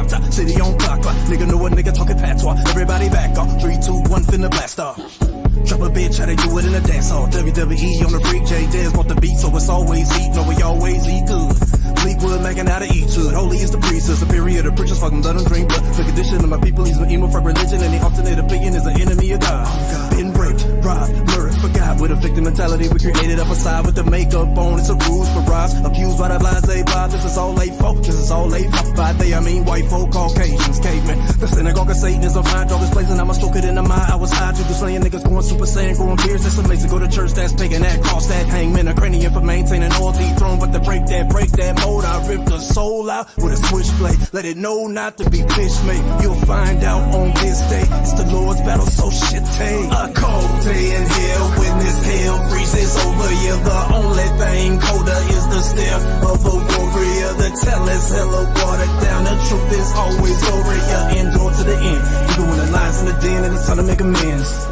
drop top, city on clock. Nigga know a nigga talking patois. Everybody back off. 3, 2, 1, finna blast off. Drop a bitch, how they do it in a dance hall. WWE on the freak, J Dez want the beat, so it's always heat. No, we always eat good. Fleetwood making out of each hood. Holy is the priesthood, superior to preachers, fucking blood and drink blood. The condition of my people, he's an emo for religion, and the alternate opinion is an enemy of God. Been raped, robbed, murdered, forgot. With a victim mentality, we created up a side with the makeup on. It's a ruse, barrage, abused by the blase bar. This is all they fault, this is all they fault. By they, I mean white folk, Caucasians, cavemen. The synagogue of Satan is a fine dog, is blazing. I'ma stroke it in the mind. I was high to the slaying niggas going Super Saiyan, growing beards. That's amazing. Go to church, that's pagan, that cross, that hangman, a cranium for maintaining all the throne. But to break that mold, I rip the soul out with a switchblade. Let it know not to be bitch made. You'll find out on this day. It's the Lord's battle, so shit take. A cold day in hell when this hell freezes over. Yeah, the only thing colder is the stare of a warrior. The tell is hella watered down. The truth is always over. Yeah, endure to the end. Even when the lies in the den and it's time to make amends.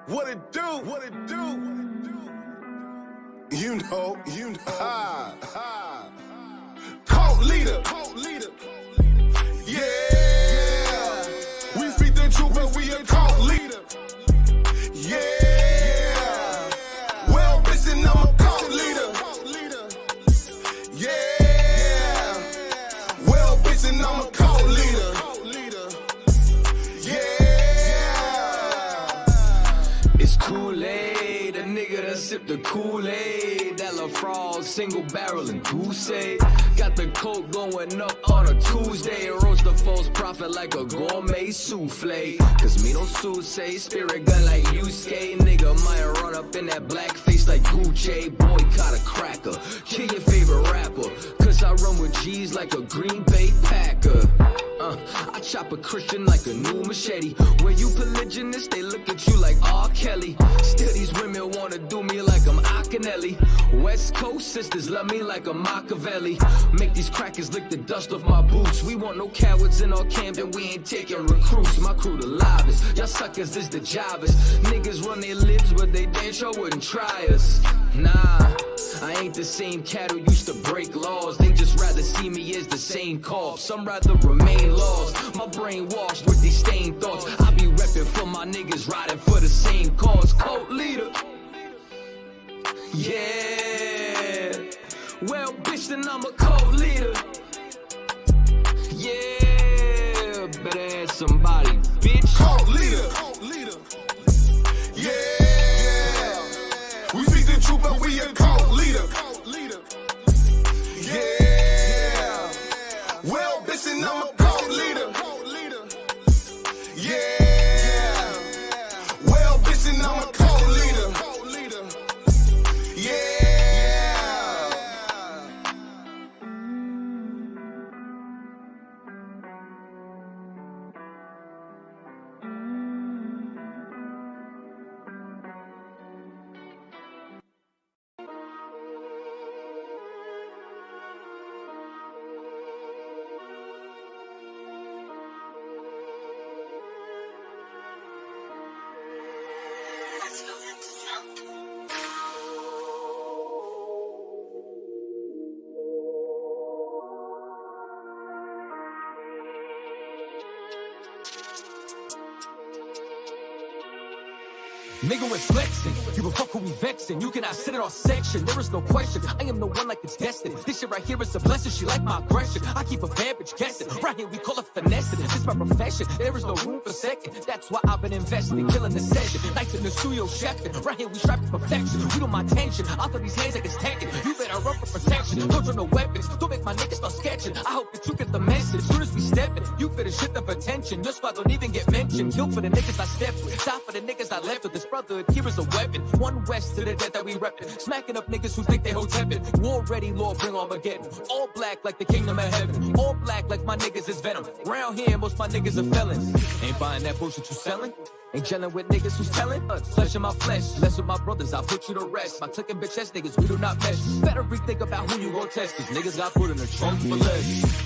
What it do? What it do? You know. Cult leader. Yeah. We speak the truth, but we a cult leader. Yeah. Well, listen, I'm a cult leader. Yeah. Well, listen, I'm a cult leader. Kool-Aid, a nigga that sip the Kool-Aid. That LaFrog, single barrel and goose. Got the coke going up on a Tuesday. Roast the false prophet like a gourmet souffle. Cause me no say spirit gun like I.S.U.P.K. Nigga might run up in that black face like Gucci. Boycott a cracker, kill your favorite rapper. Cause I run with G's like a Green Bay Packer. I chop a Christian like a new machete. When you polygynist, they look at you like R. Kelly. Still these women wanna do me like I'm Akinelli. West Coast sisters love me like a Machiavelli. Make these crackers lick the dust off my boots. We want no cowards in our camp and we ain't taking recruits. My crew the livest, y'all suckers is the jobbers. Niggas run their lips but they damn sure wouldn't try us. Nah, I ain't the same cat who used to break laws. They just rather see me as the same cause. Some rather remain lost. My brain washed with these stained thoughts. I be repping for my niggas riding for the same cause. Cult leader. Yeah. Well, bitch, then I'm a cult leader. Yeah. Better ask somebody, bitch. Cult leader. Yeah. We speak the truth, but we a cult leader. Yeah. Well, bitch, and I'm a cult leader. Yeah. Well, bitch, and I'm a cult leader. Yeah. Nigga, we're flexing. You can fuck who we vexing. You cannot sit in our section. There is no question. I am the one like it's destined. This shit right here is a blessing. She like my aggression. I keep a bad bitch guessing. Right here we call it finessing. This is my profession. There is no room for second. That's why I've been investing. Killing the session. Nights in the studio chefing. Right here we strive for perfection. You know my tension. I'll throw these hands like it's tanking. You better run for protection. Don't draw no weapons. Don't make my niggas start sketching. I hope that you get the message. Soon as we step in, you fit a shit of attention. Your squad don't even get mentioned. Kill for the niggas I step with. Die for the niggas I left with. This brotherhood, here is a weapon. One west to the death that we reppin'. Smacking up niggas who think they Hotepin'. War ready, Lord, bring Armageddon. All black like the kingdom of heaven. All black like my niggas is venom. Round here, most my niggas are felons. Ain't buying that bullshit you selling. Ain't gelling with niggas who's telling. Flesh in my flesh. Less with my brothers, I'll put you to rest. My tucking bitch ass niggas, we do not mesh. Better rethink about who you gon' test. Cause niggas got put in the trunk for less.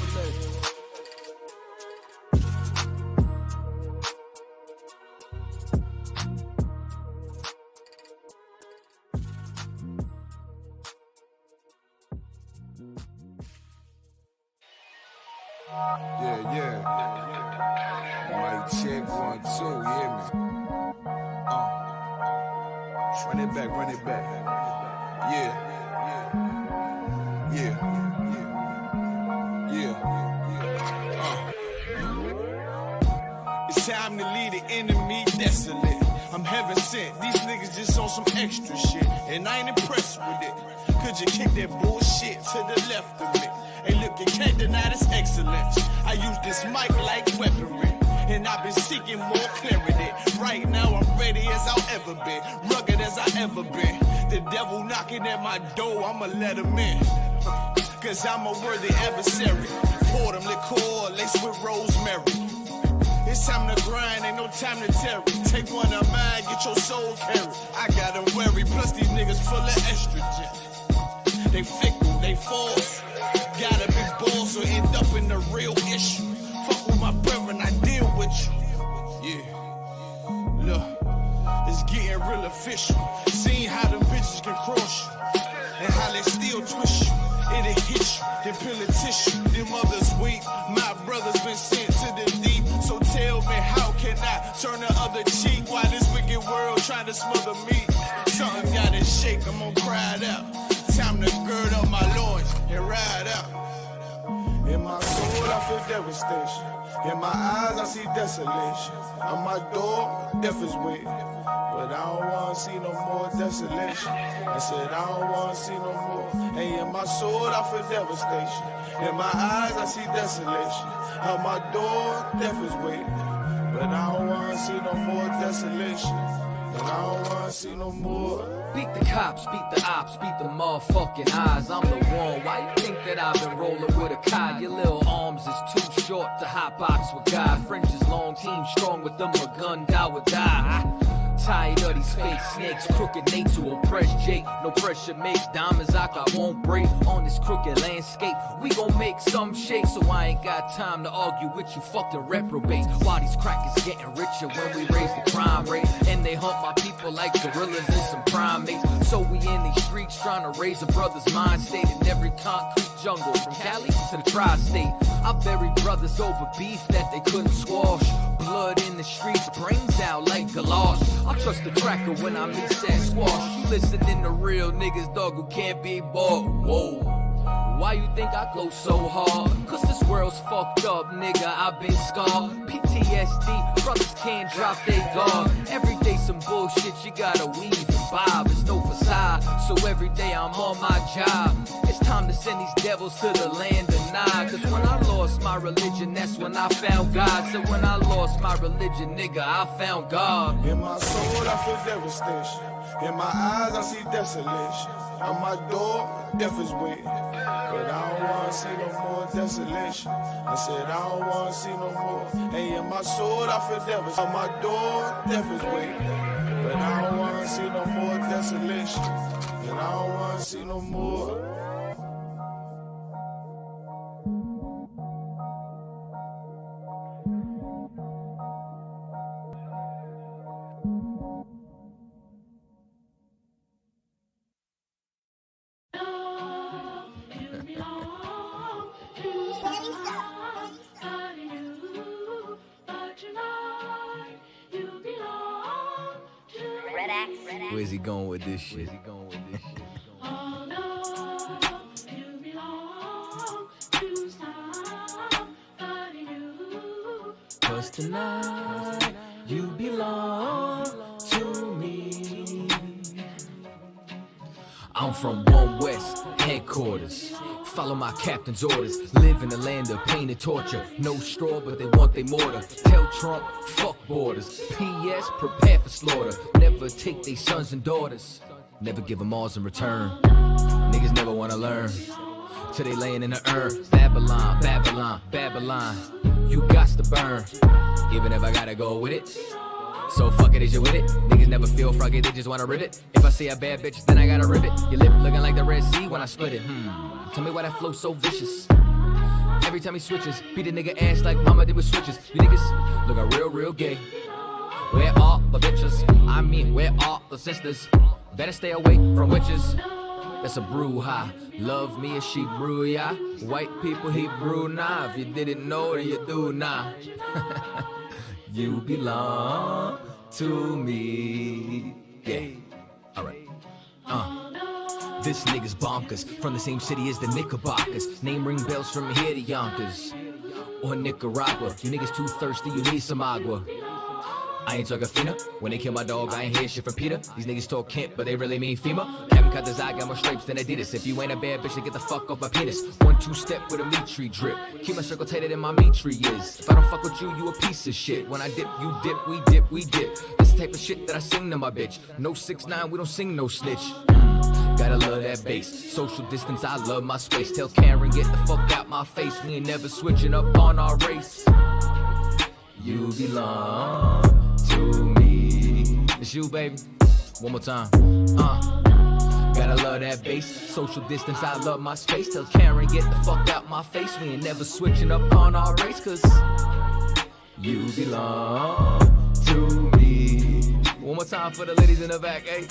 Yeah. Mic check 1, 2, you hear me? Run it back. Yeah. It's time to leave the enemy desolate. I'm heaven sent. These niggas just on some extra shit, and I ain't impressed with it. Could you kick that bullshit to the left of me? Hey, look, you can't deny this excellence. I use this mic like weaponry, and I've been seeking more clarity. Right now, I'm ready as I'll ever be, rugged as I ever been. The devil knocking at my door, I'ma let him in. Cause I'm a worthy adversary. Pour them liqueur, laced with rosemary. It's time to grind, ain't no time to tarry. Take one of mine, get your soul carried. I got them worry, plus these niggas full of estrogen. They fickle, they false. Gotta be bold, so end up in the real issue. Fuck with my brethren, I deal with you. Yeah. Look, it's getting real official. Seeing how them bitches can cross you, and how they still twist you. It'll hit you, then peel a tissue. Them others weak, my brother's been sent to the deep. So tell me, how can I turn the other cheek while this wicked world trying to smother me? Something gotta shake, I'm gonna cry it out. Time to gird up my loins and ride out. In my soul, I feel devastation. In my eyes, I see desolation. On my door, death is waiting. But I don't wanna see no more desolation. I said I don't wanna see no more. And in my soul, I feel devastation. In my eyes, I see desolation. On my door, death is waiting. But I don't wanna see no more desolation. And I don't wanna see no more. Beat the cops, beat the ops, beat the motherfucking eyes. I'm the one. Why you think that I've been rolling with a Kai? Your little arms is too short to hot box with God. Fringes long, team strong with them, a gun, die would die. Tired of these fake snakes, crooked Nate to oppress Jake. No pressure makes diamonds I won't break on this crooked landscape. We gon' make some shake, so I ain't got time to argue with you fucking reprobates. While these crackers getting richer when we raise the crime rate, and they hunt my people like gorillas and some primates. So we in these streets trying to raise a brother's mind state in every concrete jungle, from Cali to the tri-state. I buried brothers over beef that they couldn't squash. Blood in the streets, brains out like galosh. I trust the cracker when I meet that squash. You listening to real niggas, dog, who can't be bought. Whoa. Why you think I go so hard? Cause this world's fucked up, nigga, I've been scarred. PTSD, brothers can't drop their guard. Every day some bullshit, you gotta weave and bob. It's no facade, so every day I'm on my job. It's time to send these devils to the land of Nod. Cause when I lost my religion, that's when I found God. So when I lost my religion, nigga, I found God. In my soul, I feel devastation. In my eyes, I see desolation. On my door, death is waiting. But I don't wanna see no more desolation. I said I don't wanna see no more. And in my soul, I feel devastation. On my door, death is waiting. But I don't wanna see no more desolation. And I don't wanna see no more. Where's he going with this shit? Cause tonight you belong to me. I I'm from One West, headquarters. Follow my captain's orders. Live in the land of pain and torture. No straw, but they want they mortar. Tell Trump, fuck borders. P.S. Prepare for slaughter. Never take they sons and daughters. Never give them alls in return. Niggas never wanna learn. Till they laying in the urn. Babylon, Babylon, Babylon. You got to burn. Even if I gotta go with it. So fuck it, is you with it? Niggas never feel froggy, they just wanna rip it. If I see a bad bitch, then I gotta rip it. Your lip looking like the Red Sea when I split it. Tell me why that flow so vicious. Every time he switches, beat a nigga ass like mama did with switches. You niggas looking real, real gay. Where are the bitches? I mean, where are the sisters? Better stay away from witches. That's a brouhaha. Love me as she brew, ya. White people, he brew now. If you didn't know, then you do now. You belong to me. Yeah. Alright. This nigga's bonkers. From the same city as the Knickerbockers. Name ring bells from here to Yonkers. Or Nicaragua. You niggas too thirsty, you need some agua. I ain't talking Fina. When they kill my dog, I ain't hear shit from Peter. These niggas talk Kent, but they really mean FEMA. Haven't cut this eye, got more stripes than Adidas. If you ain't a bad bitch, then get the fuck off my penis. 1-2 step with a meat tree drip. Keep my circle tighter than my meat tree is. If I don't fuck with you, you a piece of shit. When I dip, you dip, we dip, we dip. This the type of shit that I sing to my bitch. No 6ix9ine, we don't sing no snitch. Gotta love that bass. Social distance, I love my space. Tell Karen, get the fuck out my face. We ain't never switching up on our race. You belong to me. It's you, baby. One more time. Gotta love that bass. Social distance, I love my space. Tell Karen, get the fuck out my face. We ain't never switching up on our race, cause you belong to me. One more time for the ladies in the back, eh?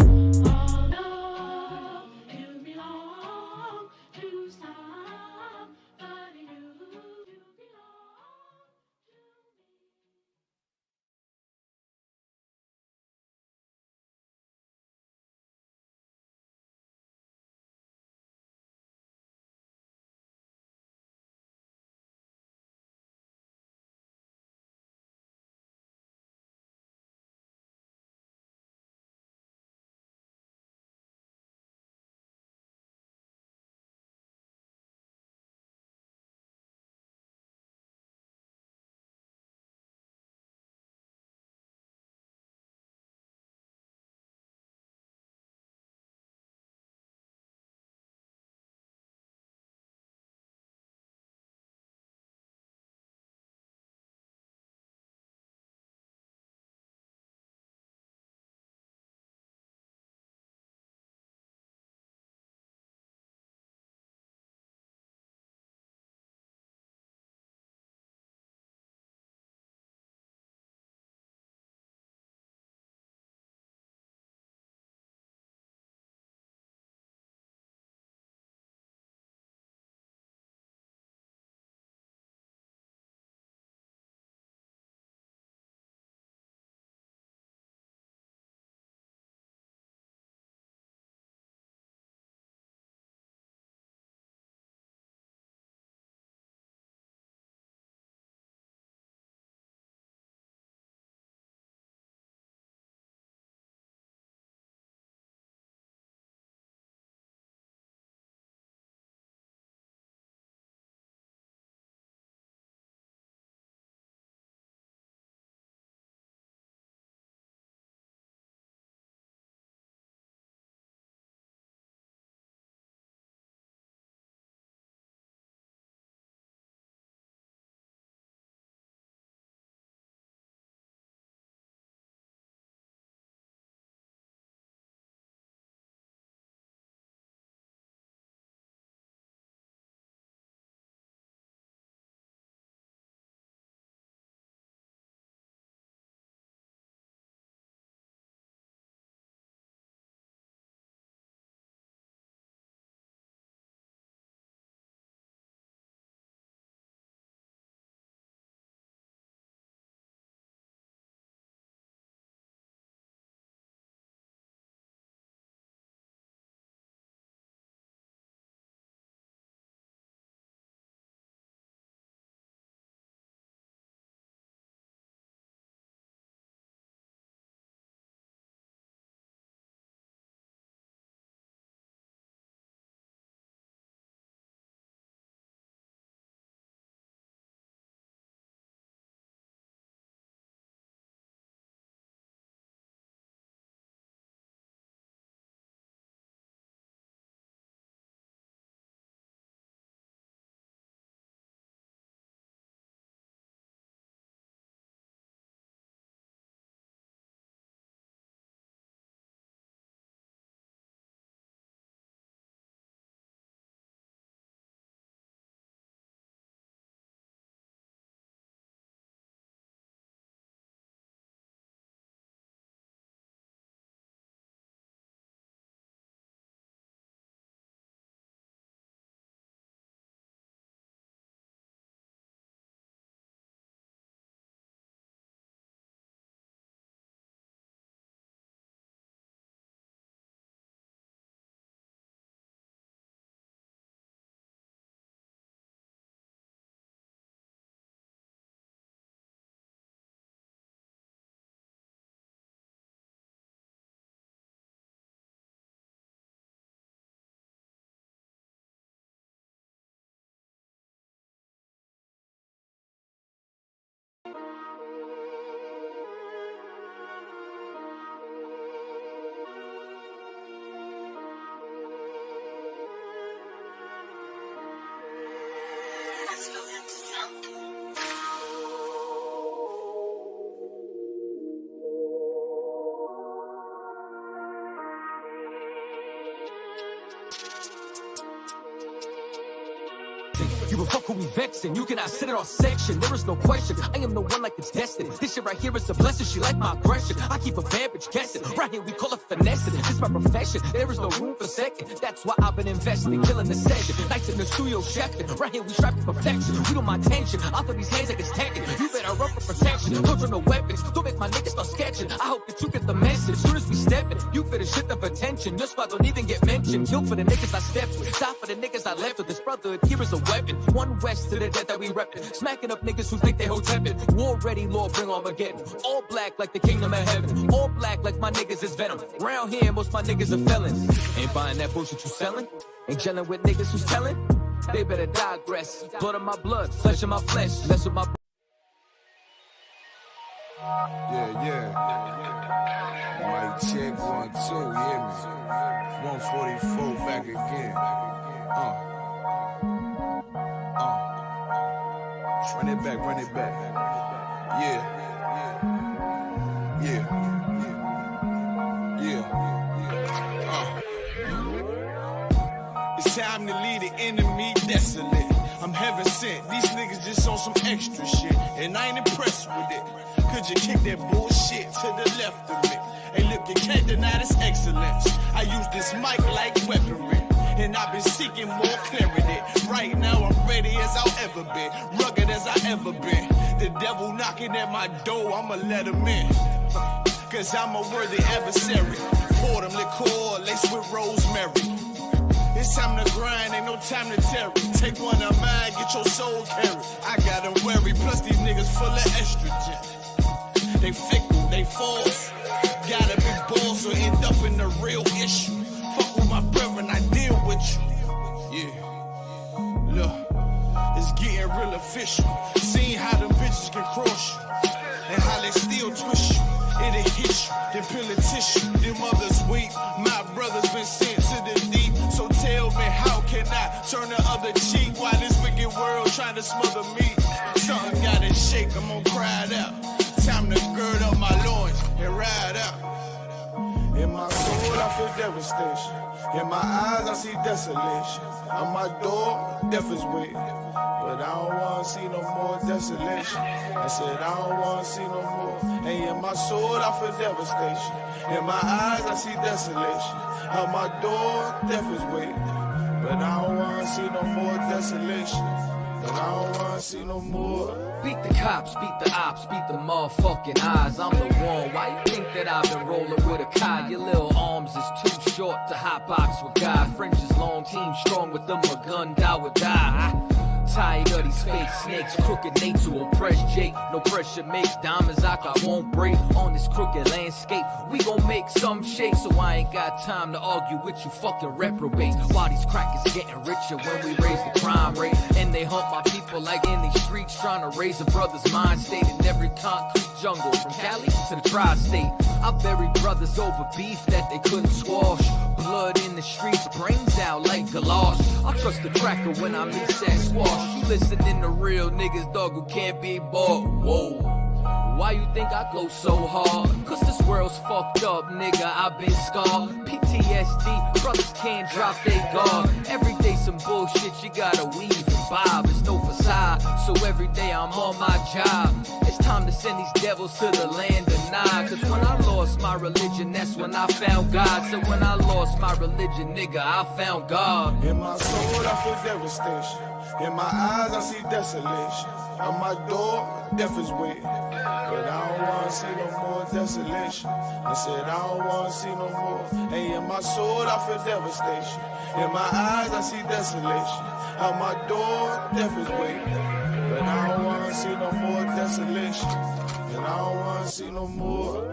flexing. You will fuck who we vexing. You cannot sit in our section. There is no question. I am the one like it's destined. This shit right here is a blessing. She like my aggression. I keep a bad bitch guessing. Right here we call it finessing. This my profession. There is no room for second. That's why I've been investing, killing the session. Nights in the studio chefing. Right here we strive for perfection. We don't mind tension. I throw these hands like it's tanking. You better run for protection. Don't turn no weapons. Don't make my niggas start sketching. I hope that you get the message. Soon as we step in, you fit a shit of attention. Your spot don't even get mentioned. Kill for the niggas I stepped with. Die for the niggas I left with. This brotherhood here is a weapon. One west to the death that we reppin'. Smacking up niggas who think they hold tepid. War ready, Lord, bring Armageddon. All black like the kingdom of heaven. All black like my niggas is venom. Round here, most my niggas are felons. Ain't buying that bullshit you selling. Ain't gelling with niggas who's telling. They better digress. Blood of my blood, flesh of my flesh. Less of my. Yeah. Mic check 1, 2, you hear me? 144 back again. Run it back. Yeah. It's time to leave the enemy desolate. I'm heaven sent. These niggas just on some extra shit, and I ain't impressed with it. Could you kick that bullshit to the left of me? Hey, look, you can't deny this excellence. I use this mic like weaponry, and I've been seeking more clarity. Right now I'm ready as I'll ever be, rugged as I ever been. The devil knocking at my door, I'ma let him in, cause I'm a worthy adversary. Pour them liqueur laced with rosemary. It's time to grind, ain't no time to tarry. Take one of mine, get your soul carried. I got them worry, plus these niggas full of estrogen. They fickle, they false. Gotta be bold, so end up in the real issue. Fuck with my brethren, I deal with you. Yeah, look, it's getting real official. Seeing how them bitches can cross you, and how they still twist you. It'll hit you, then peel a tissue. Them others weak, my brothers been sent to the deep. So tell me, how can I turn the other cheek while this wicked world trying to smother me? Something gotta shake, I'm gonna cry it out. Time to gird up my loins and ride out. In my soul I feel devastation. In my eyes I see desolation. On my door, death is waiting. But I don't wanna see no more desolation. I said I don't wanna see no more. And in my soul I feel devastation. In my eyes I see desolation. On my door, death is waiting. But I don't wanna see no more desolation. But I don't wanna see no more. Beat the cops, beat the ops, beat the motherfucking eyes. I'm the one. Why you think that I've been rolling with a Kai? Your little arms is too short to hotbox with God. French is long, team strong with them. A gun, die would die. Tired of these fake snakes, crooked Nate to oppress Jake. No pressure makes diamonds I won't break. On this crooked landscape, we gon' make some shake. So I ain't got time to argue with you fucking reprobates. While these crackers getting richer when we raise the crime rate. And they hunt my people like in these streets, trying to raise a brother's mind state in every concrete jungle. From Cali to the tri-state, I buried brothers over beef that they couldn't squash. Blood in the streets, brains out like galosh. I trust the cracker when I mix that squash. You listening to real niggas, dog, who can't be bought. Whoa, why you think I glow so hard? Cause this world's fucked up, nigga, I've been scarred. PTSD, brothers can't drop their guard. Every day some bullshit, you gotta weave and bob. It's no facade, so every day I'm on my job. It's time to send these devils to the land of Nod. Cause when I lost my religion, that's when I found God. So when I lost my religion, nigga, I found God. In my soul I feel devastation. In my eyes I see desolation. On my door, death is waiting. But I don't wanna see no more desolation. I said I don't wanna see no more. And in my soul I feel devastation. In my eyes I see desolation. On my door, death is waiting. But I don't wanna see no more desolation. And I don't wanna see no more.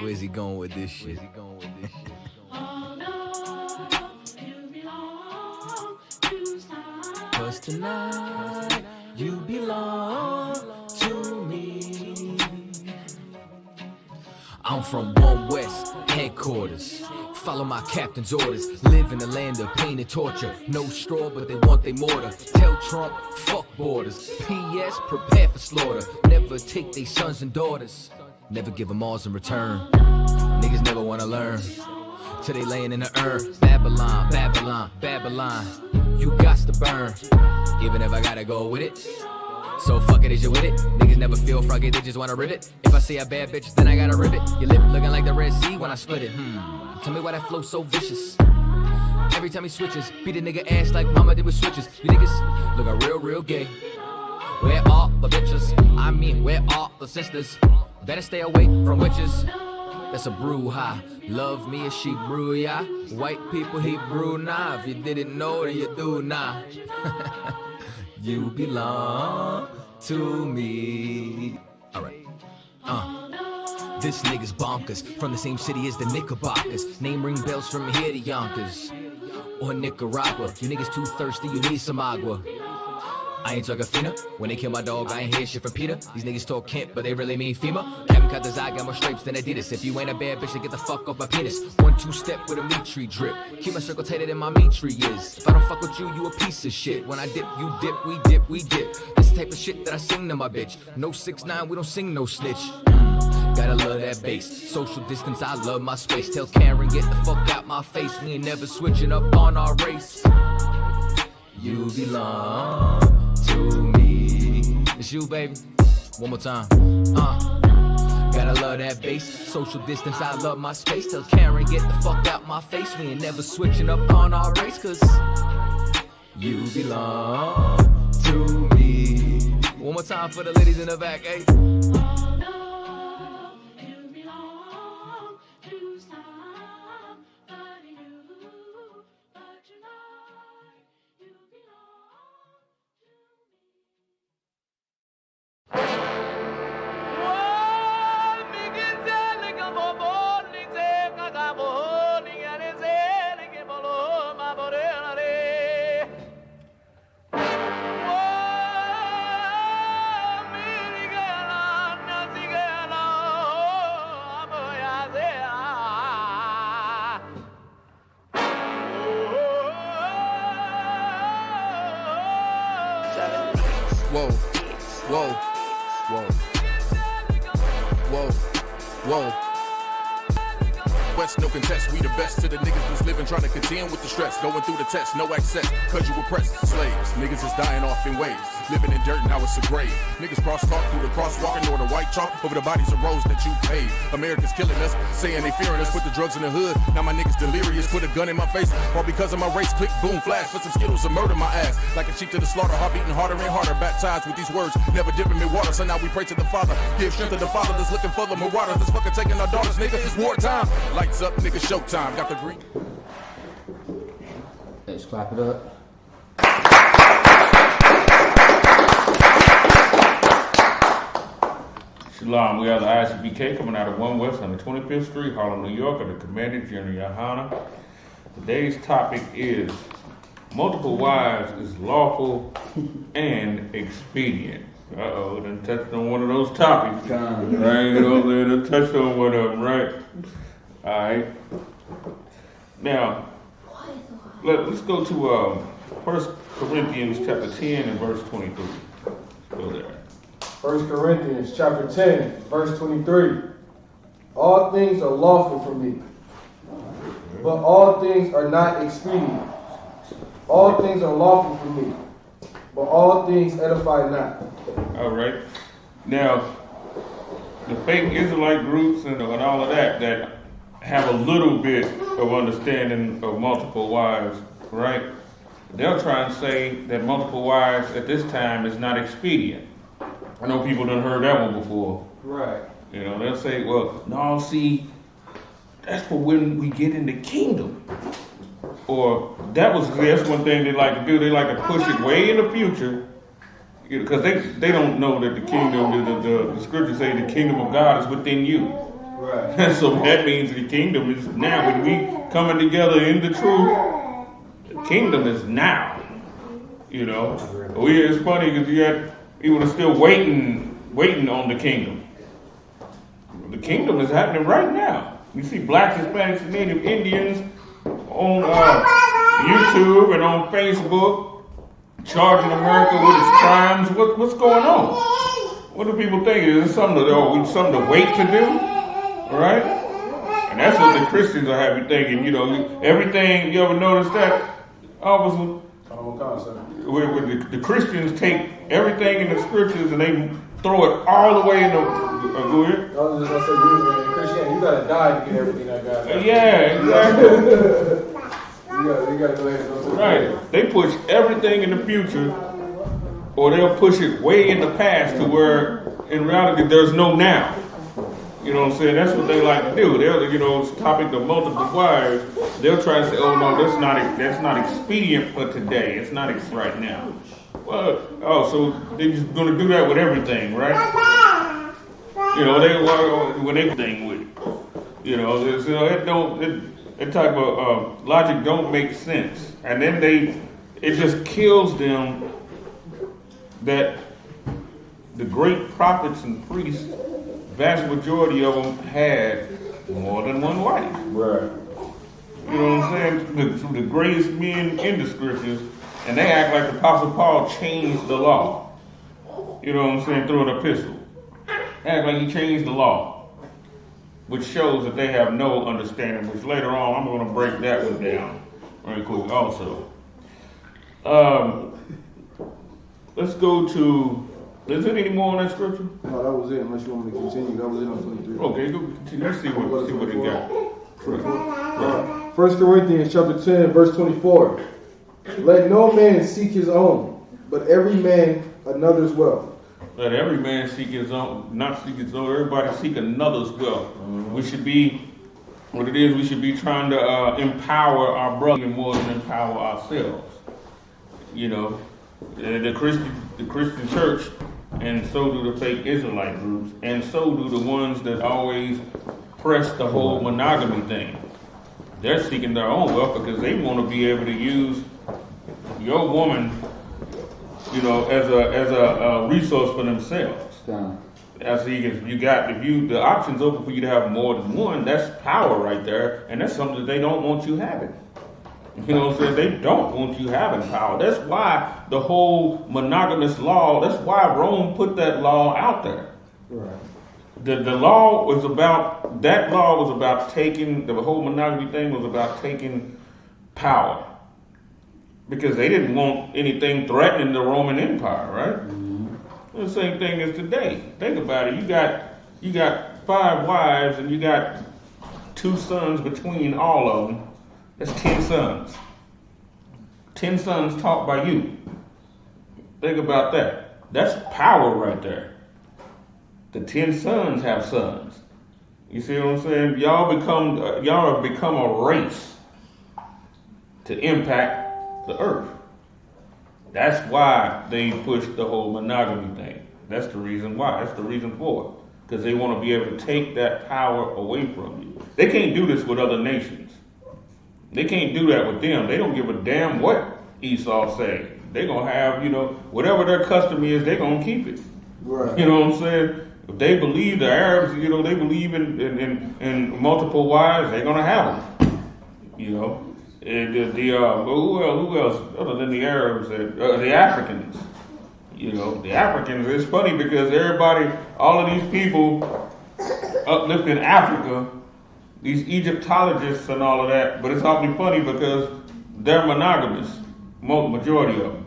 Where's he going with this shit? Cause tonight You belong to me. I'm from One West headquarters. Follow my captain's orders. Live in the land of pain and torture. No straw, but they want their mortar. Tell Trump, fuck borders. P.S. prepare for slaughter. Never take their sons and daughters. Never give them alls in return. Niggas never wanna learn. Till they laying in the urn. Babylon, Babylon, Babylon. You got to burn. Even if I gotta go with it. So fuck it, is you with it? Niggas never feel froggy, they just wanna rip it. If I see a bad bitch, then I gotta rip it. Your lip looking like the Red Sea when I split it. Tell me why that flow so vicious. Every time he switches, beat a nigga ass like mama did with switches. You niggas looking real, real gay. Where are the bitches? I mean, where are the sisters? Better stay away from witches. That's a brouhaha. Love me as she brew, yeah. White people, he brew now. If you didn't know, then you do now. You belong to me. Alright. This nigga's bonkers. From the same city as the Knickerbockers. Name ring bells from here to Yonkers. Or Nicaragua. You niggas too thirsty, you need some agua. I ain't talking Fina. When they kill my dog, I ain't hear shit from Peter. These niggas talk Kent, but they really mean FEMA. Captain cut his eye, got more stripes than Adidas. If you ain't a bad bitch, then get the fuck off my penis. 1-2 step with a meat tree drip. Keep my circle tighter than my meat tree is. If I don't fuck with you, you a piece of shit. When I dip, you dip, we dip, we dip. This type of shit that I sing to my bitch. No 6ix9ine, we don't sing no snitch. Gotta love that bass. Social distance, I love my space. Tell Karen, get the fuck out my face. We ain't never switching up on our race. You belong to me. It's you, baby. One more time. Gotta love that bass. Social distance, I love my space. Tell Karen, get the fuck out my face. We ain't never switching up on our race, cause you belong to me. One more time for the ladies in the back, eh? Whoa, whoa, whoa, whoa, whoa. West, no contest, we the best to the niggas who's living, trying to contend with the stress. Going through the test, no access, cause you oppressed slaves. Niggas is dying off in waves, living in dirt, now it's a grave. Niggas cross-talk through the crosswalk, or the white chalk over the bodies of roads that you paid. America's killing us, saying they fearing us, put the drugs in the hood. Now my niggas delirious, put a gun in my face, all because of my race. Click, boom, flash, for some Skittles and murder my ass. Like a sheep to the slaughter, heart beating harder and harder. Baptized with these words, never dipping in water. So now we pray to the Father, give strength to the Father that's looking for the marauders that's fucking taking our daughters, nigga. It's wartime. Lights up, nigga, showtime. Got the green. Let's clap it up. Shalom, we are the I.S.U.P.K. coming out of 1 West on the 25th Street, Harlem, New York, under Commander Gen.YAHANNA. Today's topic is multiple wives is lawful and expedient. Uh-oh, done touched on one of those topics. Right over there, done touched on one of them, right? Alright. Now, let's go to 1 Corinthians chapter 10 and verse 23. Go there. 1 Corinthians chapter 10, verse 23. All things are lawful for me, but all things are not expedient. All things are lawful for me, but all things edify not. All right. Now, the fake Israelite groups and all of that have a little bit of understanding of multiple wives, right? They'll try and say that multiple wives at this time is not expedient. I know people done heard that one before. Right. You know, they'll say, well, no, see, that's for when we get in the kingdom. Or that's one thing they like to do. They like to push it way in the future, because they don't know that the kingdom, the scriptures say the kingdom of God is within you. Right. So that means the kingdom is now. When we coming together in the truth, the kingdom is now. You know, it's funny because you got people that are still waiting on the kingdom. The kingdom is happening right now. You see blacks, Hispanics, and Native Indians on YouTube and on Facebook charging America with its crimes. What's going on? What do people think? Is it something to wait to do? All right? And that's what the Christians are having thinking. You know, everything. You ever notice that? Obviously, the Christians take everything in the scriptures and they throw it all the way in the. Go ahead. I was just gonna say, in Christianity, you gotta die to get everything that God got. Yeah, exactly. you gotta go ahead and go to the Right. They push everything in the future, or they'll push it way in the past to where, in reality, there's no now. You know what I'm saying? That's what they like to do. They'll, it's topic of multiple wives. They'll try to say, "Oh no, that's not expedient for today. It's not right now." Well, so they're just gonna do that with everything, right? When they thing with it. That type of logic don't make sense, and then it just kills them that the great prophets and priests, vast majority of them had more than one wife. Right. You know what I'm saying? The greatest men in the scriptures, and they act like the Apostle Paul changed the law. You know what I'm saying? Through an epistle. They act like he changed the law, which shows that they have no understanding, which later on I'm going to break that one down very quick also. Let's go to, is there any more on that scripture? No, that was it, unless you want me to continue. That was it on 23. Okay, go continue. Let's see what it got. 1 Corinthians chapter 10, verse 24. Let no man seek his own, but every man another's wealth. Let every man seek his own, not seek his own. Everybody seek another's wealth. We should be, we should be trying to empower our brother more than empower ourselves. You know, the Christian church, and so do the fake Israelite groups, and so do the ones that always press the whole monogamy thing. They're seeking their own wealth because they want to be able to use your woman, as a resource for themselves. If the option's open for you to have more than one, that's power right there, and that's something that they don't want you having. You know what I'm saying? They don't want you having power. That's why the whole monogamous law, that's why Rome put that law out there. Right. The law was about taking, the whole monogamy thing was about taking power. Because they didn't want anything threatening the Roman Empire, right? Mm-hmm. The same thing as today. Think about it. You got 5 wives and you got 2 sons between all of them. That's 10 sons. 10 sons taught by you. Think about that. That's power right there. The 10 sons have sons. You see what I'm saying? Y'all have become a race to impact the earth. That's why they push the whole monogamy thing. That's the reason why. That's the reason for it. Because they want to be able to take that power away from you. They can't do this with other nations. They can't do that with them. They don't give a damn what Esau say. They're going to have, whatever their custom is, they're going to keep it. Right. You know what I'm saying? If they believe, the Arabs, they believe in multiple wives, they're going to have them. Who else other than the Arabs? The Africans. The Africans. It's funny because all of these people uplifting Africa, these Egyptologists and all of that, but it's awfully funny because they're monogamous, majority of them.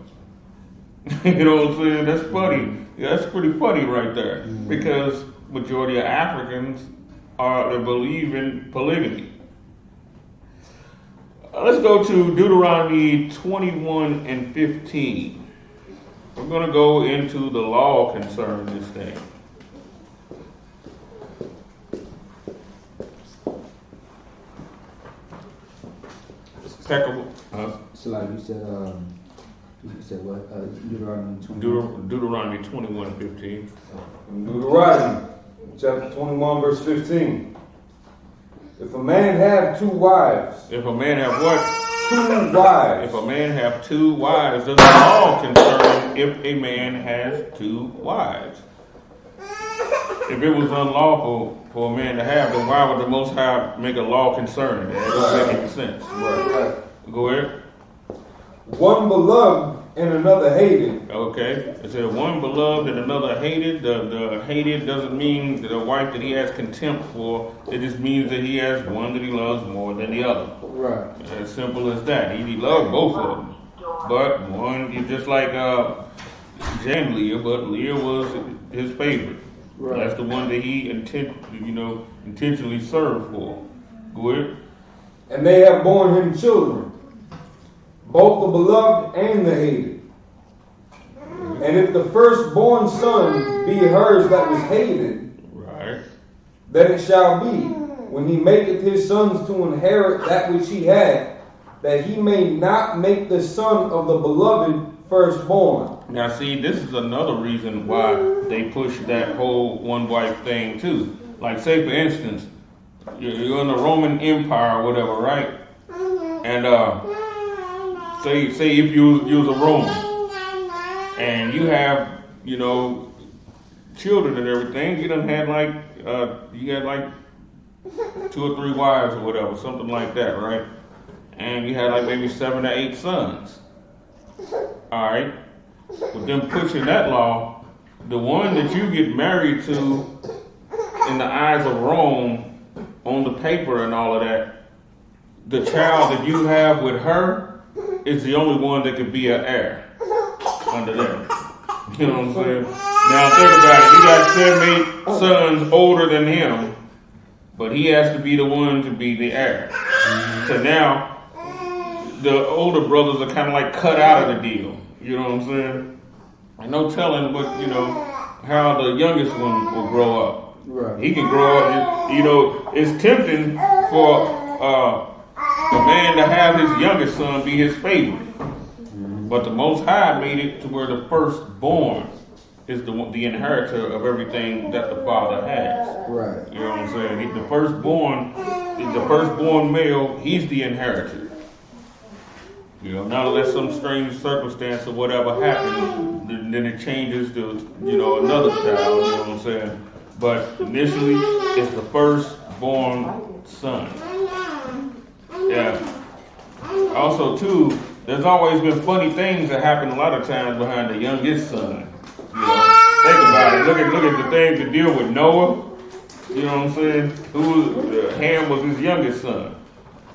You know what I'm saying? That's funny. Yeah, that's pretty funny right there, because majority of Africans they believe in polygamy. Let's go to Deuteronomy 21 and 15. We're going to go into the law concerning this thing. Impeccable. So like you said what? Deuteronomy 21? Deuteronomy 21 and 15. Deuteronomy chapter 21 verse 15. If a man have 2 wives. If a man have what? 2 wives. If a man have 2 wives, there's a law concerning if a man has 2 wives. If it was unlawful for a man to have, then why would the Most High make a law concerning it? That doesn't make any sense. Right. Go ahead. One beloved and another hated. Okay. It said one beloved and another hated. The hated doesn't mean that a wife that he has contempt for. It just means that he has one that he loves more than the other. Right. As simple as that. He loved both of them. But one, just like Jan Leah, but Leah was his favorite. Right. That's the one that he intentionally served for. Go ahead. And they have borne him children, both the beloved and the hated. And if the firstborn son be hers that was hated, Right. then it shall be, when he maketh his sons to inherit that which he had, that he may not make the son of the beloved firstborn. Now see, this is another reason why they push that whole one wife thing too. Like say for instance, you're in the Roman Empire or whatever, right? And say if you was a Roman and you have, children and everything, you done had like you had like 2 or 3 wives or whatever, something like that, right? And you had like maybe 7 or 8 sons. All right. With them pushing that law, the one that you get married to in the eyes of Rome, on the paper and all of that, the child that you have with her is the only one that could be an heir under that. You know what I'm saying? Now think about it. You got 7, 8 sons older than him, but he has to be the one to be the heir. So now the older brothers are kind of like cut out of the deal. You know what I'm saying? And no telling what, how the youngest one will grow up. Right. He can grow up, it's tempting for a man to have his youngest son be his favorite. But the Most High made it to where the firstborn is the inheritor of everything that the father has. Right. You know what I'm saying? The firstborn male, he's the inheritor. Not unless some strange circumstance or whatever happens, then it changes to, another child, you know what I'm saying? But initially, it's the firstborn son. Yeah. Also, too, there's always been funny things that happen a lot of times behind the youngest son. Think about it. Look at the thing to deal with Noah. You know what I'm saying? Ham was his youngest son.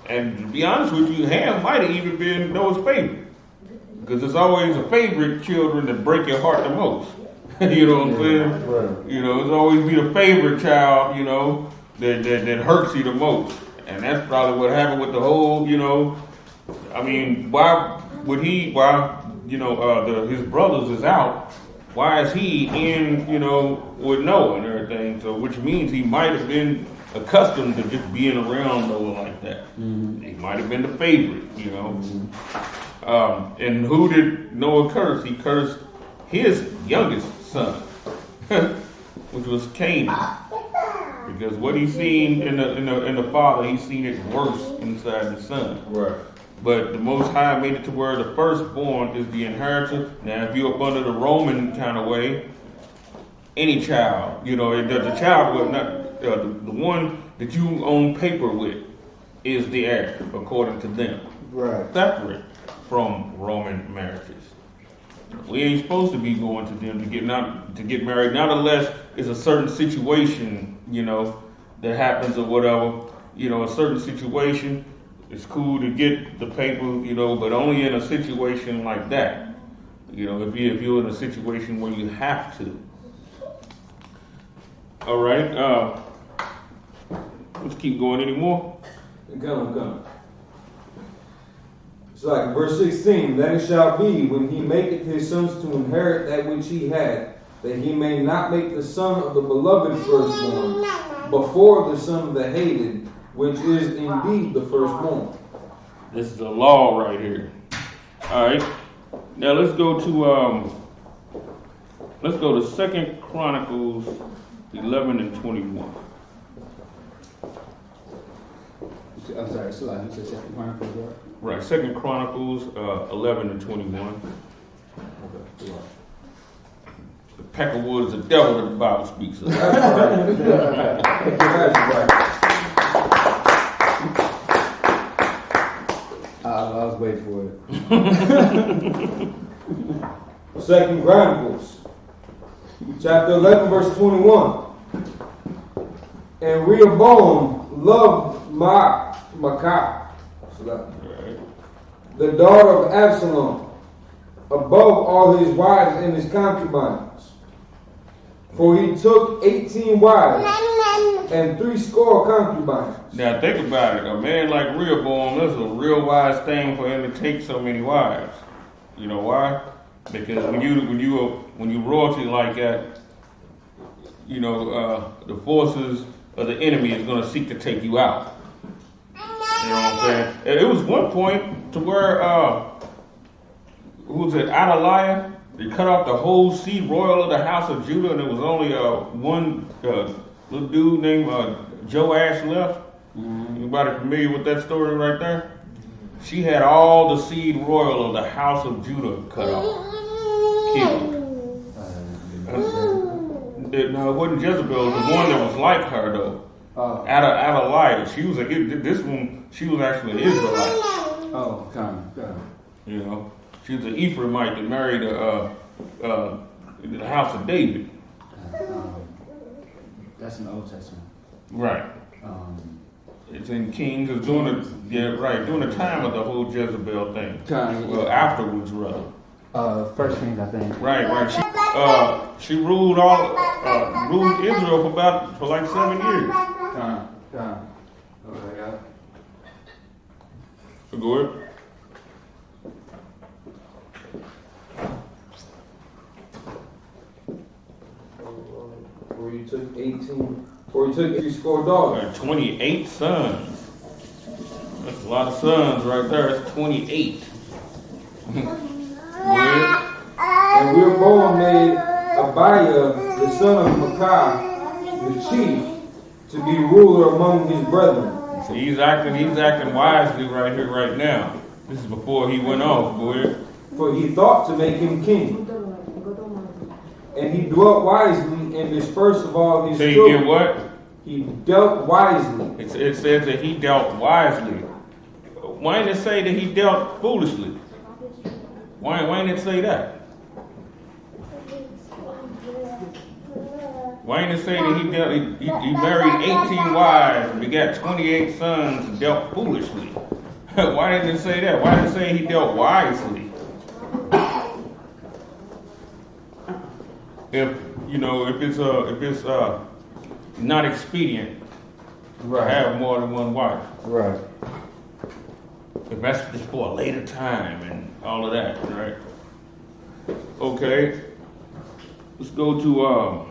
And to be honest with you, Ham might have even been Noah's favorite. Because it's always the favorite children that break your heart the most. You know what I'm saying? Right. It's always be the favorite child, that hurts you the most. And that's probably what happened with the whole, why would he, his brothers is out, why is he in, with Noah and everything? So, which means he might have been accustomed to just being around Noah like that. Mm-hmm. He might have been the favorite, Mm-hmm. And who did Noah curse? He cursed his youngest son, which was Canaan. Because what he's seen in the father, he's seen it worse inside the son. Right. But the Most High made it to where the firstborn is the inheritor. Now, if you're up under the Roman kind of way, any child, the child will not, the one that you own paper with is the heir, according to them. Right. Separate from Roman marriages. We ain't supposed to be going to them to get married, not unless it's a certain situation, that happens or whatever. A certain situation, it's cool to get the paper, but only in a situation like that. If you're in a situation where you have to. All right. Let's keep going. Any more? Come. It's like verse 16. Then it shall be, when he maketh his sons to inherit that which he had, that he may not make the son of the beloved firstborn before the son of the hated, which is indeed the firstborn. This is a law right here. All right. Now let's go to 2 Chronicles 11 and 21. I'm sorry, so you said 2 Chronicles what? Right, 2 Chronicles 11 and 21. Okay. The peck of wood is a devil that the Bible speaks of. That's right. I was waiting for it. 2 Chronicles, chapter 11, verse 21. And Rehoboam loved Maacah, the daughter of Absalom, above all his wives and his concubines. For he took 18 wives and 80 concubines. Now think about it. A man like Rehoboam, that's a real wise thing for him to take so many wives. You know why? Because when you royalty like that, you know the forces of the enemy is going to seek to take you out. You know what I'm saying? It was one point to where who was it? Adaliah. They cut off the whole seed royal of the house of Judah, and there was only one little dude named Joash left. Anybody familiar with that story right there? She had all the seed royal of the house of Judah cut off, killed. No, it wasn't Jezebel. It was the one that was like her though. Adaliah. She was this one. She was actually an Israelite. Oh, come. You know. She was an Ephraimite that married the house of David. That's in the Old Testament. Right. It's in Kings. It's during the time of the whole Jezebel thing. Well, afterwards, rather. First Kings, I think. Right. She ruled ruled Israel for like 7 years. Okay, So go ahead. For he took 80 daughters. 28 sons. That's a lot of sons right there. That's 28. And Rehoboam made Abiah, the son of Maacah, the chief, to be ruler among his brethren. So he's acting wisely right here, right now. This is before he went off, boy. For he thought to make him king. And he dwelt wisely and dispersed of all his So he children. did what? He dealt wisely. It says that he dealt wisely. Why didn't it say that he dealt foolishly? Why didn't it say that? Why didn't it say that he married 18 wives and begat 28 sons and dealt foolishly? Why didn't it say that? Why didn't it say he dealt wisely? If it's not expedient to have more than one wife. Right. If that's just for a later time and all of that, right? Okay. Let's go to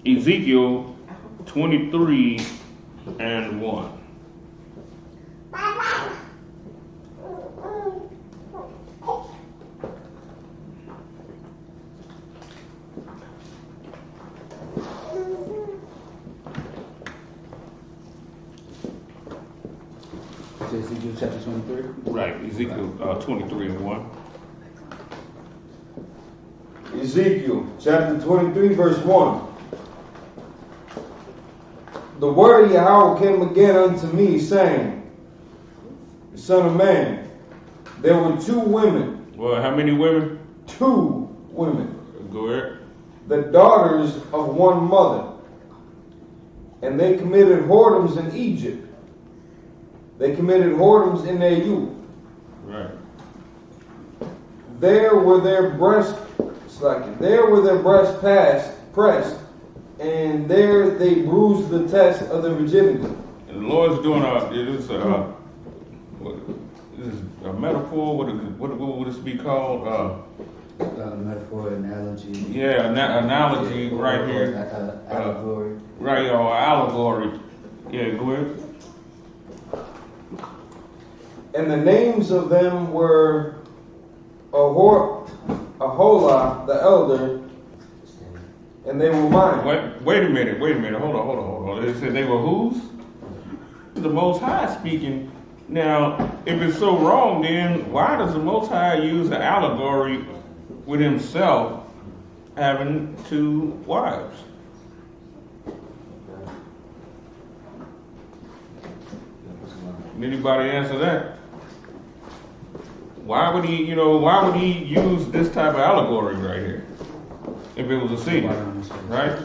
Ezekiel 23 and 1. Ezekiel chapter 23? Right, Ezekiel 23 and 1. Ezekiel chapter 23, verse 1. The word of Yahweh came again unto me, saying, Son of man, there were 2 women. Well, how many women? 2 women. Go ahead. The daughters of one mother. And they committed whoredoms in Egypt. They committed whoredoms in their youth. Right. There were their breasts pressed, and there they bruised the test of the virginity. And the Lord's doing this is a metaphor. What would this be called? Metaphor, analogy. Yeah, analogy right here. Allegory. Right, or allegory. Yeah, go ahead. And the names of them were Aholah, the elder, and they were mine. Wait a minute. Hold on. They said they were whose? The Most High speaking Now, if it's so wrong, then why does the Most High use an allegory with himself having 2 wives? Anybody answer that? Why would he use this type of allegory right here? If it was a seed, right?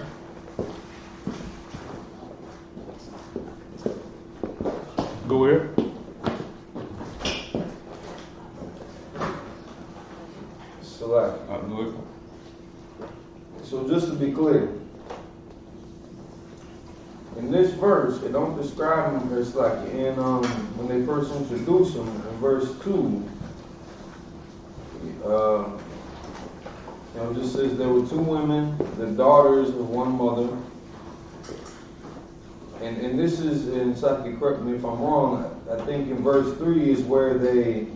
Go ahead. Select. Good. So just to be clear, in this verse, it don't describe him as like in when they first introduce him in verse 2. It just says there were 2 women, the daughters of one mother. And this is, and Saki, correct me if I'm wrong, I think in verse 3 is where they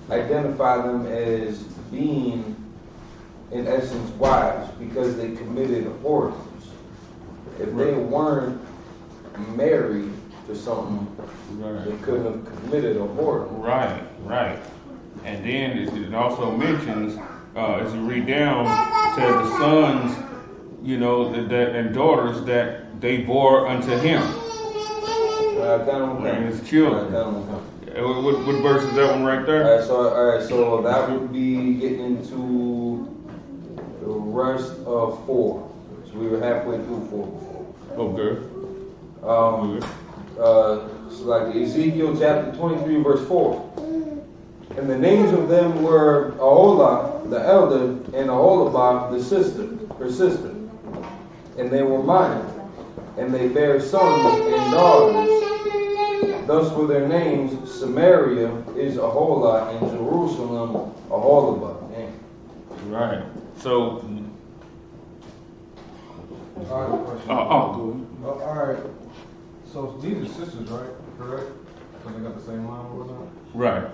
identify them as being, in essence, wives because they committed whoredoms. If they weren't married to something, they couldn't have committed a whoredom. Right. And then it also mentions, as you read down, it says the sons, and daughters that they bore unto him. And his children. What verse is that one right there? All right, so that would be getting into the rest of 4. So we were halfway through 4 before. Okay. So like Ezekiel chapter 23 verse 4. And the names of them were Aholah, the elder, and Aholabah, her sister. And they were mine. And they bare sons and daughters. Thus were their names: Samaria is Aholah, and Jerusalem Aholabah. Yeah. Right. So. All right. So these are sisters, right? Correct? Because they got the same mom or whatnot? Right.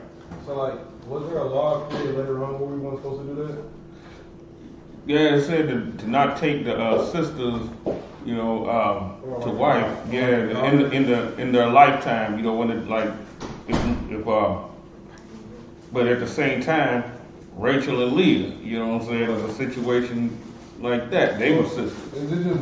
So, like, was there a law created later on where we weren't supposed to do that? Yeah, it said to not take the sisters, to wife. Yeah, in their lifetime, when it but at the same time, Rachel and Leah, it was a situation like that. They were sisters. Is it just